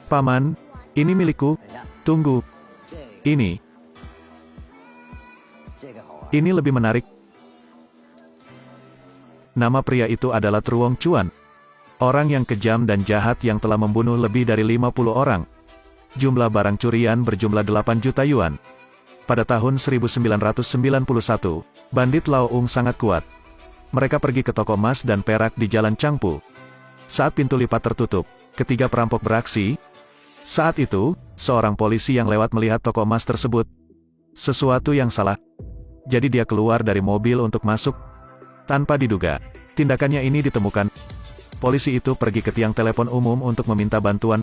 Paman, ini milikku. Tunggu. Ini lebih menarik. Nama pria itu adalah Truong Chuan. Orang yang kejam dan jahat yang telah membunuh lebih dari 50 orang. Jumlah barang curian berjumlah 8 juta yuan. Pada tahun 1991, bandit Lao Ung sangat kuat. Mereka pergi ke toko emas dan perak di Jalan Changpu. Saat pintu lipat tertutup, ketiga perampok beraksi. Saat itu, seorang polisi yang lewat melihat toko emas tersebut. Sesuatu yang salah. Jadi dia keluar dari mobil untuk masuk. Tanpa diduga, tindakannya ini ditemukan. Polisi itu pergi ke tiang telepon umum untuk meminta bantuan.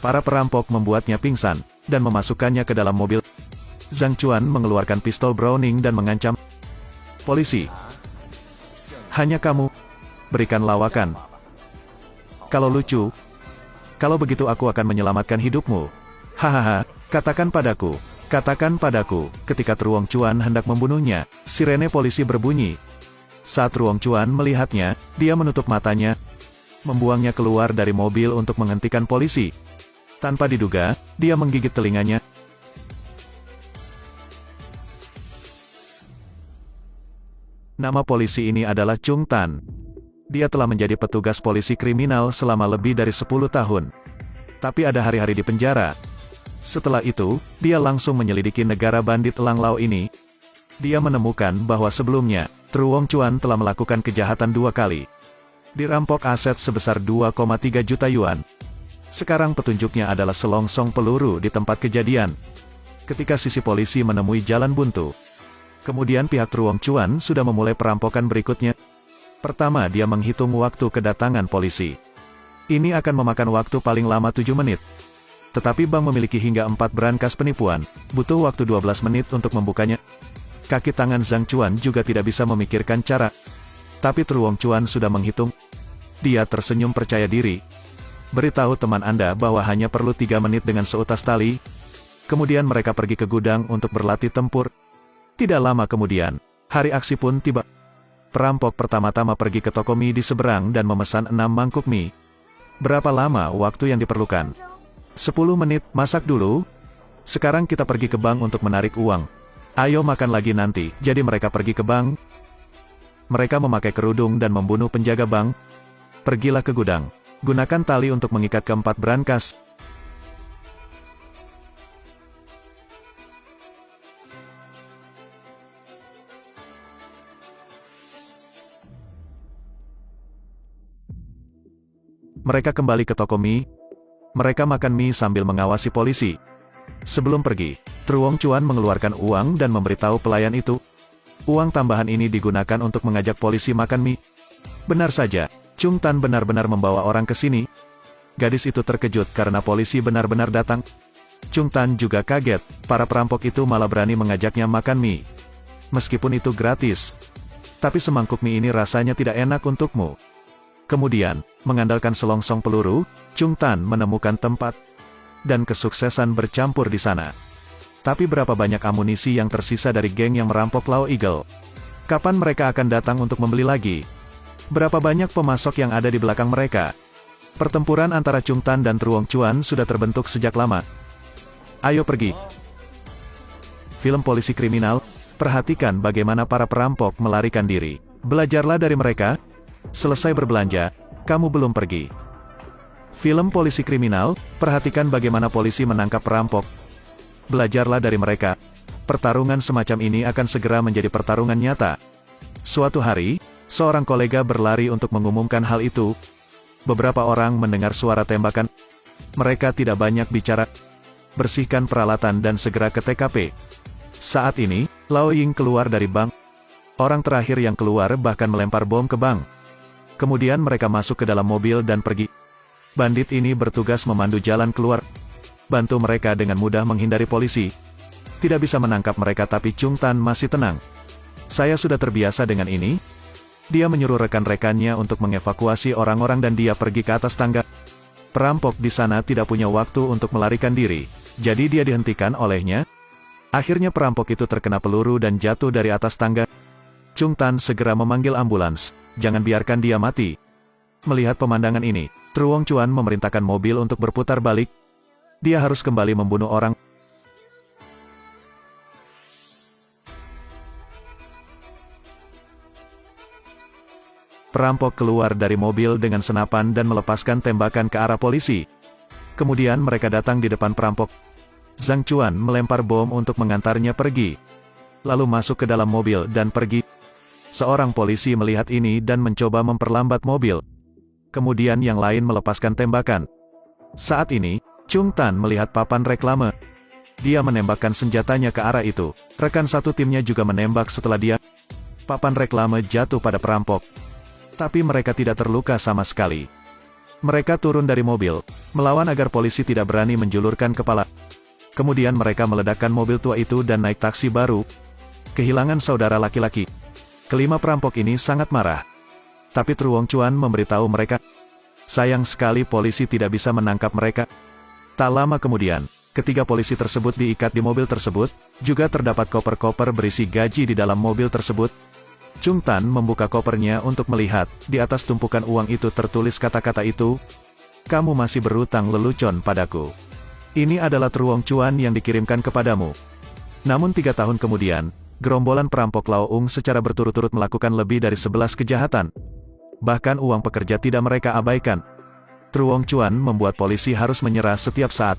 Para perampok membuatnya pingsan, dan memasukkannya ke dalam mobil. Zhang Chuan mengeluarkan pistol Browning dan mengancam. Polisi, hanya kamu, berikan lawakan. Kalau lucu, kalau begitu aku akan menyelamatkan hidupmu. Hahaha, katakan padaku. Katakan padaku, ketika Truong Chuan hendak membunuhnya, sirene polisi berbunyi. Saat Truong Chuan melihatnya, dia menutup matanya, membuangnya keluar dari mobil untuk menghentikan polisi. Tanpa diduga, dia menggigit telinganya. Nama polisi ini adalah Chung Tan. Dia telah menjadi petugas polisi kriminal selama lebih dari 10 tahun. Tapi ada hari-hari di penjara. Setelah itu, dia langsung menyelidiki negara bandit Lang Lao ini. Dia menemukan bahwa sebelumnya, Truong Chuan telah melakukan kejahatan 2 kali. Dirampok aset sebesar 2,3 juta yuan. Sekarang petunjuknya adalah selongsong peluru di tempat kejadian. Ketika sisi polisi menemui jalan buntu. Kemudian pihak Truong Chuan sudah memulai perampokan berikutnya. Pertama, dia menghitung waktu kedatangan polisi. Ini akan memakan waktu paling lama 7 menit. Tetapi bank memiliki hingga 4 brankas penipuan, butuh waktu 12 menit untuk membukanya. Kaki tangan Zhang Chuan juga tidak bisa memikirkan cara. Tapi Truong Chuan sudah menghitung. Dia tersenyum percaya diri. Beritahu teman Anda bahwa hanya perlu 3 menit dengan seutas tali. Kemudian mereka pergi ke gudang untuk berlatih tempur. Tidak lama kemudian, hari aksi pun tiba. Perampok pertama-tama pergi ke toko mie di seberang dan memesan 6 mangkuk mie. Berapa lama waktu yang diperlukan? 10 menit, masak dulu. Sekarang kita pergi ke bank untuk menarik uang. Ayo makan lagi nanti. Jadi mereka pergi ke bank. Mereka memakai kerudung dan membunuh penjaga bank. Pergilah ke gudang. Gunakan tali untuk mengikat keempat brankas. Mereka kembali ke toko mie. Mereka makan mie sambil mengawasi polisi. Sebelum pergi, Truong Chuan mengeluarkan uang dan memberitahu pelayan itu. Uang tambahan ini digunakan untuk mengajak polisi makan mie. Benar saja, Chung Tan benar-benar membawa orang ke sini. Gadis itu terkejut karena polisi benar-benar datang. Chung Tan juga kaget, para perampok itu malah berani mengajaknya makan mie. Meskipun itu gratis. Tapi semangkuk mie ini rasanya tidak enak untukmu. Kemudian, mengandalkan selongsong peluru, Chung Tan menemukan tempat. Dan kesuksesan bercampur di sana. Tapi berapa banyak amunisi yang tersisa dari geng yang merampok Lao Eagle? Kapan mereka akan datang untuk membeli lagi? Berapa banyak pemasok yang ada di belakang mereka? Pertempuran antara Chung Tan dan Truong Chuan sudah terbentuk sejak lama. Ayo pergi. Film polisi kriminal, perhatikan bagaimana para perampok melarikan diri. Belajarlah dari mereka. Selesai berbelanja, kamu belum pergi. Film polisi kriminal, perhatikan bagaimana polisi menangkap perampok. Belajarlah dari mereka. Pertarungan semacam ini akan segera menjadi pertarungan nyata. Suatu hari, seorang kolega berlari untuk mengumumkan hal itu. Beberapa orang mendengar suara tembakan. Mereka tidak banyak bicara. Bersihkan peralatan dan segera ke TKP. Saat ini, Lao Ying keluar dari bank. Orang terakhir yang keluar bahkan melempar bom ke bank. Kemudian mereka masuk ke dalam mobil dan pergi. Bandit ini bertugas memandu jalan keluar. Bantu mereka dengan mudah menghindari polisi. Tidak bisa menangkap mereka tapi Chung Tan masih tenang. Saya sudah terbiasa dengan ini. Dia menyuruh rekan-rekannya untuk mengevakuasi orang-orang dan dia pergi ke atas tangga. Perampok di sana tidak punya waktu untuk melarikan diri. Jadi dia dihentikan olehnya. Akhirnya perampok itu terkena peluru dan jatuh dari atas tangga. Chung Tan segera memanggil ambulans. Jangan biarkan dia mati. Melihat pemandangan ini, Truong Chuan memerintahkan mobil untuk berputar balik. Dia harus kembali membunuh orang. Perampok keluar dari mobil dengan senapan dan melepaskan tembakan ke arah polisi. Kemudian mereka datang di depan perampok. Zhang Chuan melempar bom untuk mengantarnya pergi. Lalu masuk ke dalam mobil dan pergi. Seorang polisi melihat ini dan mencoba memperlambat mobil. Kemudian yang lain melepaskan tembakan. Saat ini, Chung Tan melihat papan reklame. Dia menembakkan senjatanya ke arah itu. Rekan satu timnya juga menembak setelah dia. Papan reklame jatuh pada perampok. Tapi mereka tidak terluka sama sekali. Mereka turun dari mobil, melawan agar polisi tidak berani menjulurkan kepala. Kemudian mereka meledakkan mobil tua itu dan naik taksi baru. Kehilangan saudara laki-laki. Kelima perampok ini sangat marah. Tapi Truong Chuan memberitahu mereka. Sayang sekali polisi tidak bisa menangkap mereka. Tak lama kemudian, ketiga polisi tersebut diikat di mobil tersebut, juga terdapat koper-koper berisi gaji di dalam mobil tersebut. Chung Tan membuka kopernya untuk melihat, di atas tumpukan uang itu tertulis kata-kata itu, "Kamu masih berutang lelucon padaku. Ini adalah Truong Chuan yang dikirimkan kepadamu." Namun 3 tahun kemudian, gerombolan perampok Lao Ung secara berturut-turut melakukan lebih dari 11 kejahatan. Bahkan uang pekerja tidak mereka abaikan. Truong Chuan membuat polisi harus menyerah setiap saat.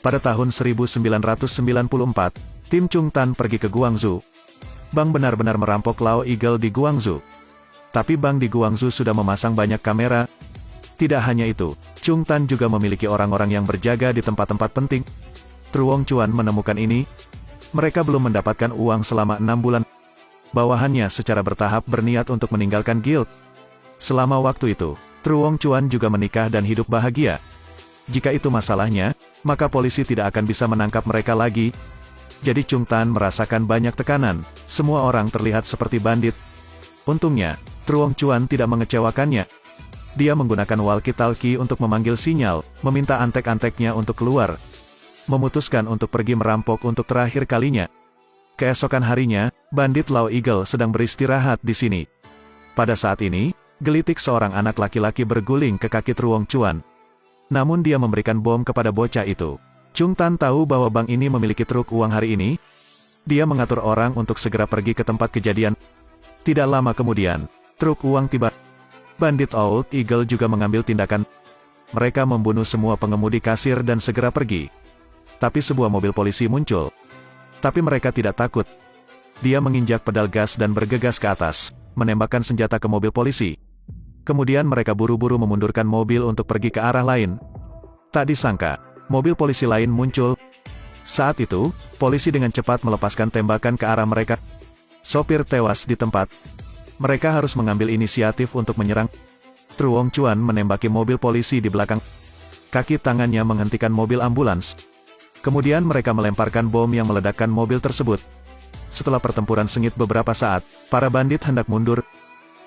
Pada tahun 1994, tim Chung Tan pergi ke Guangzhou. Bank benar-benar merampok Lao Eagle di Guangzhou. Tapi bank di Guangzhou sudah memasang banyak kamera. Tidak hanya itu, Chung Tan juga memiliki orang-orang yang berjaga di tempat-tempat penting. Truong Chuan menemukan ini. Mereka belum mendapatkan uang selama 6 bulan. Bawahannya secara bertahap berniat untuk meninggalkan guild. Selama waktu itu, Truong Chuan juga menikah dan hidup bahagia. Jika itu masalahnya, maka polisi tidak akan bisa menangkap mereka lagi. Jadi Chung Tan merasakan banyak tekanan. Semua orang terlihat seperti bandit. Untungnya, Truong Chuan tidak mengecewakannya. Dia menggunakan walkie-talkie untuk memanggil sinyal, meminta antek-anteknya untuk keluar. Memutuskan untuk pergi merampok untuk terakhir kalinya. Keesokan harinya, bandit Lao Eagle sedang beristirahat di sini. Pada saat ini, gelitik seorang anak laki-laki berguling ke kaki Truong Chuan. Namun dia memberikan bom kepada bocah itu. Chung Tan tahu bahwa bank ini memiliki truk uang hari ini. Dia mengatur orang untuk segera pergi ke tempat kejadian. Tidak lama kemudian, truk uang tiba. Bandit Old Eagle juga mengambil tindakan. Mereka membunuh semua pengemudi kasir dan segera pergi. Tapi sebuah mobil polisi muncul. Tapi mereka tidak takut. Dia menginjak pedal gas dan bergegas ke atas, menembakkan senjata ke mobil polisi. Kemudian mereka buru-buru memundurkan mobil untuk pergi ke arah lain. Tak disangka, mobil polisi lain muncul. Saat itu, polisi dengan cepat melepaskan tembakan ke arah mereka. Sopir tewas di tempat. Mereka harus mengambil inisiatif untuk menyerang. Truong Chuan menembaki mobil polisi di belakang. Kaki tangannya menghentikan mobil ambulans. Kemudian mereka melemparkan bom yang meledakkan mobil tersebut. Setelah pertempuran sengit beberapa saat, para bandit hendak mundur.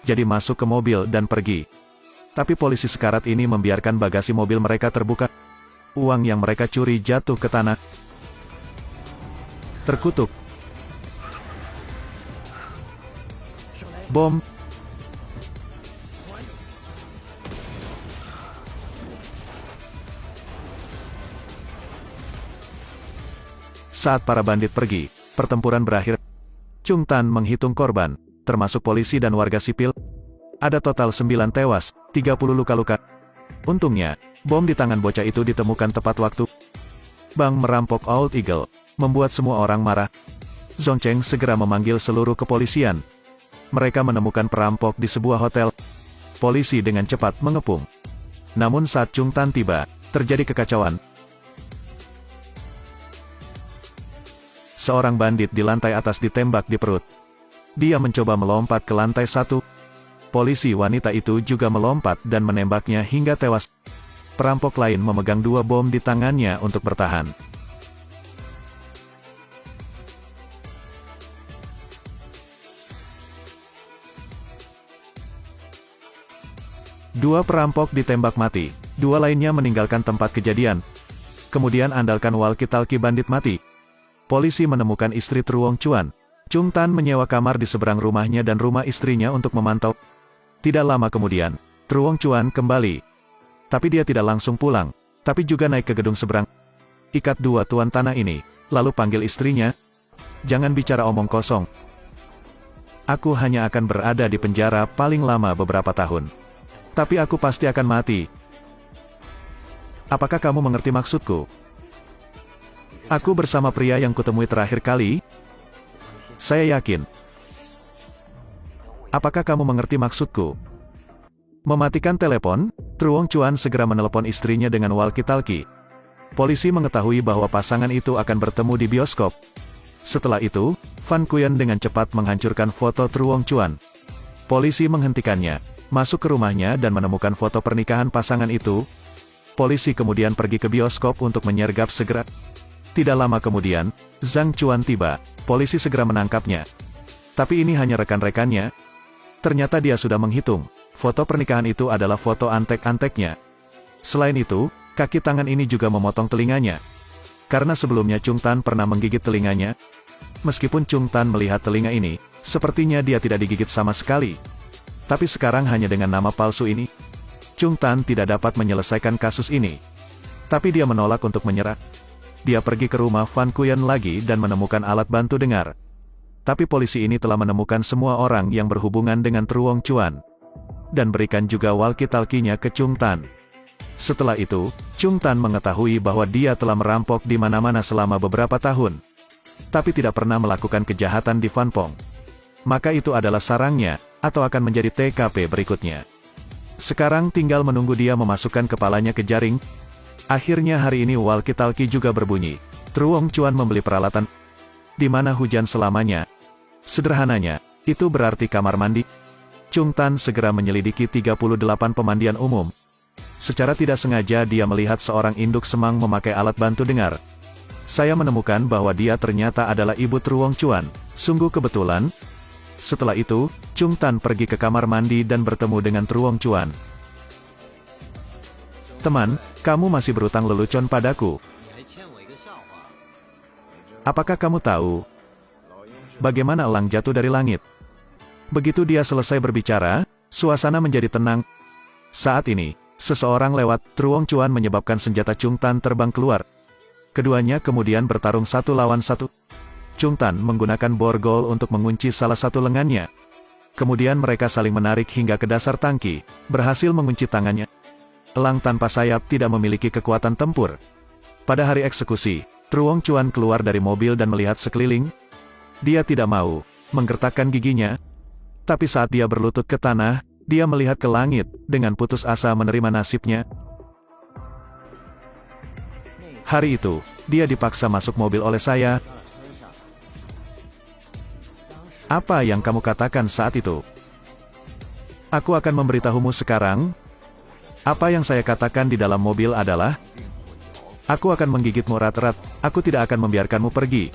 Jadi masuk ke mobil dan pergi. Tapi polisi sekarat ini membiarkan bagasi mobil mereka terbuka. Uang yang mereka curi jatuh ke tanah. Terkutuk. Bom. Saat para bandit pergi, pertempuran berakhir. Chung Tan menghitung korban, termasuk polisi dan warga sipil. Ada total 9 tewas, 30 luka-luka. Untungnya, bom di tangan bocah itu ditemukan tepat waktu. Bank merampok Old Eagle, membuat semua orang marah. Zhong Cheng segera memanggil seluruh kepolisian. Mereka menemukan perampok di sebuah hotel. Polisi dengan cepat mengepung. Namun saat Chung Tan tiba, terjadi kekacauan. Seorang bandit di lantai atas ditembak di perut. Dia mencoba melompat ke lantai 1. Polisi wanita itu juga melompat dan menembaknya hingga tewas. Perampok lain memegang 2 bom di tangannya untuk bertahan. Dua perampok ditembak mati, 2 lainnya meninggalkan tempat kejadian. Kemudian andalkan walkie-talkie bandit mati. Polisi menemukan istri Truong Chuan. Chung Tan menyewa kamar di seberang rumahnya dan rumah istrinya untuk memantau. Tidak lama kemudian, Truong Chuan kembali. Tapi dia tidak langsung pulang, tapi juga naik ke gedung seberang. Ikat dua tuan tanah ini, lalu panggil istrinya. Jangan bicara omong kosong. Aku hanya akan berada di penjara paling lama beberapa tahun. Tapi aku pasti akan mati. Apakah kamu mengerti maksudku? Aku bersama pria yang kutemui terakhir kali. Saya yakin. Apakah kamu mengerti maksudku? Mematikan telepon, Truong Chuan segera menelepon istrinya dengan walkie-talkie. Polisi mengetahui bahwa pasangan itu akan bertemu di bioskop. Setelah itu, Fan Kuyen dengan cepat menghancurkan foto Truong Chuan. Polisi menghentikannya, masuk ke rumahnya dan menemukan foto pernikahan pasangan itu. Polisi kemudian pergi ke bioskop untuk menyergap segera. Tidak lama kemudian, Zhang Chuan tiba. Polisi segera menangkapnya. Tapi ini hanya rekan-rekannya. Ternyata dia sudah menghitung. Foto pernikahan itu adalah foto antek-anteknya. Selain itu, kaki tangan ini juga memotong telinganya. Karena sebelumnya Chung Tan pernah menggigit telinganya. Meskipun Chung Tan melihat telinga ini, sepertinya dia tidak digigit sama sekali. Tapi sekarang hanya dengan nama palsu ini, Chung Tan tidak dapat menyelesaikan kasus ini. Tapi dia menolak untuk menyerah. Dia pergi ke rumah Fan Kuyen lagi dan menemukan alat bantu dengar. Tapi polisi ini telah menemukan semua orang yang berhubungan dengan Truong Chuan. Dan berikan juga walkie-talkie-nya ke Chung Tan. Setelah itu, Chung Tan mengetahui bahwa dia telah merampok di mana-mana selama beberapa tahun. Tapi tidak pernah melakukan kejahatan di Fan Pong. Maka itu adalah sarangnya, atau akan menjadi TKP berikutnya. Sekarang tinggal menunggu dia memasukkan kepalanya ke jaring. Akhirnya hari ini walkie-talkie juga berbunyi. Truong Chuan membeli peralatan. Di mana hujan selamanya. Sederhananya, itu berarti kamar mandi. Chung Tan segera menyelidiki 38 pemandian umum. Secara tidak sengaja dia melihat seorang induk semang memakai alat bantu dengar. Saya menemukan bahwa dia ternyata adalah ibu Truong Chuan. Sungguh kebetulan. Setelah itu, Chung Tan pergi ke kamar mandi dan bertemu dengan Truong Chuan. Teman, kamu masih berutang lelucon padaku. Apakah kamu tahu bagaimana elang jatuh dari langit? Begitu dia selesai berbicara, suasana menjadi tenang. Saat ini, seseorang lewat. Truong Chuan menyebabkan senjata Chung Tan terbang keluar. Keduanya kemudian bertarung satu lawan satu. Chung Tan menggunakan borgol untuk mengunci salah satu lengannya. Kemudian mereka saling menarik hingga ke dasar tangki, berhasil mengunci tangannya. Elang tanpa sayap tidak memiliki kekuatan tempur. Pada hari eksekusi, Truong Chuan keluar dari mobil dan melihat sekeliling. Dia tidak mau menggertakkan giginya. Tapi saat dia berlutut ke tanah, dia melihat ke langit, dengan putus asa menerima nasibnya. Hari itu, dia dipaksa masuk mobil oleh saya. Apa yang kamu katakan saat itu? Aku akan memberitahumu sekarang. Apa yang saya katakan di dalam mobil adalah, aku akan menggigitmu erat-erat, aku tidak akan membiarkanmu pergi.